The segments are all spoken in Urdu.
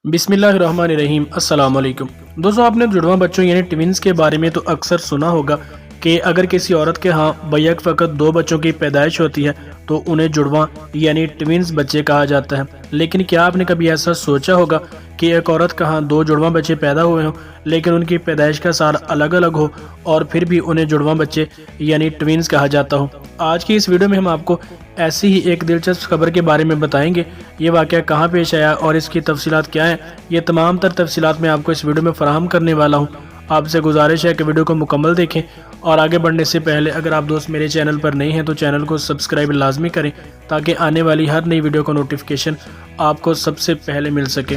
بسم اللہ الرحمن الرحیم۔ السلام علیکم دوستو، آپ نے جڑواں بچوں یعنی ٹوینز کے بارے میں تو اکثر سنا ہوگا کہ اگر کسی عورت کے ہاں بیک فقط 2 بچوں کی پیدائش ہوتی ہے تو انہیں جڑواں یعنی ٹوینز بچے کہا جاتا ہے۔ لیکن کیا آپ نے کبھی ایسا سوچا ہوگا کہ ایک عورت کا ہاں 2 جڑواں بچے پیدا ہوئے ہوں لیکن ان کی پیدائش کا سال الگ الگ ہو اور پھر بھی انہیں جڑواں بچے یعنی ٹوینز کہا جاتا ہو؟ آج کی اس ویڈیو میں ہم آپ کو ایسی ہی ایک دلچسپ خبر کے بارے میں بتائیں گے۔ یہ واقعہ کہاں پیش آیا اور اس کی تفصیلات کیا ہیں، یہ تمام تر تفصیلات میں آپ کو اس ویڈیو میں فراہم کرنے والا ہوں۔ آپ سے گزارش ہے کہ ویڈیو کو مکمل دیکھیں اور آگے بڑھنے سے پہلے اگر آپ دوست میرے چینل پر نہیں ہیں تو چینل کو سبسکرائب لازمی کریں تاکہ آنے والی ہر نئی ویڈیو کا نوٹیفیکیشن آپ کو سب سے پہلے مل سکے۔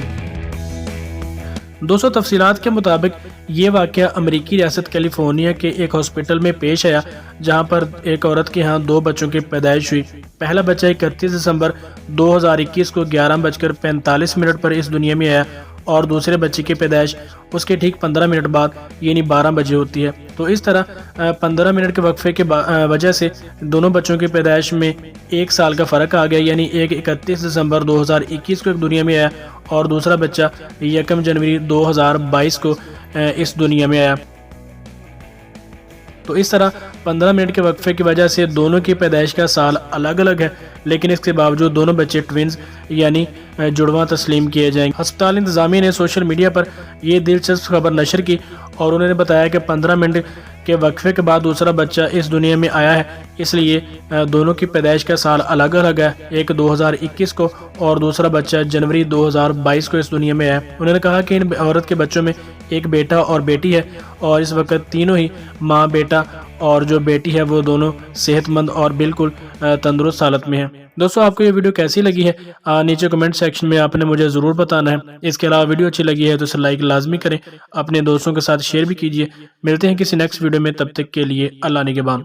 دوستو، تفصیلات کے مطابق یہ واقعہ امریکی ریاست کیلیفورنیا کے ایک ہاسپٹل میں پیش آیا جہاں پر ایک عورت کے ہاں 2 بچوں کی پیدائش ہوئی۔ پہلا بچہ 31 دسمبر 2021 کو 11:45 پر اس دنیا میں آیا اور دوسرے بچے کی پیدائش اس کے ٹھیک 15 منٹ بعد یعنی 12 بجے ہوتی ہے۔ تو اس طرح 15 منٹ کے وقفے کی وجہ سے دونوں بچوں کی پیدائش میں 1 سال کا فرق آ گیا، یعنی ایک 31 دسمبر 2021 کو ایک دنیا میں آیا اور دوسرا بچہ 1 جنوری 2022 کو اس دنیا میں آیا۔ تو اس طرح 15 منٹ کے وقفے کی وجہ سے دونوں کی پیدائش کا سال الگ الگ ہے، لیکن اس کے باوجود دونوں بچے ٹوینز یعنی جڑواں تسلیم کیے جائیں گے۔ ہسپتال انتظامیہ نے سوشل میڈیا پر یہ دلچسپ خبر نشر کی اور انہوں نے بتایا کہ 15 منٹ کے وقفے کے بعد دوسرا بچہ اس دنیا میں آیا ہے، اس لیے دونوں کی پیدائش کا سال الگ الگ ہے، ایک 2021 کو اور دوسرا بچہ جنوری 2022 کو اس دنیا میں آیا۔ انہوں نے کہا کہ ان عورت کے بچوں میں ایک بیٹا اور بیٹی ہے اور اس وقت تینوں ہی ماں، بیٹا اور جو بیٹی ہے وہ دونوں صحت مند اور بالکل تندرست حالت میں ہیں۔ دوستو، آپ کو یہ ویڈیو کیسی لگی ہے نیچے کمنٹ سیکشن میں آپ نے مجھے ضرور بتانا ہے۔ اس کے علاوہ ویڈیو اچھی لگی ہے تو اسے لائک لازمی کریں، اپنے دوستوں کے ساتھ شیئر بھی کیجیے۔ ملتے ہیں کسی نیکسٹ ویڈیو میں، تب تک کے لیے اللہ نگہبان۔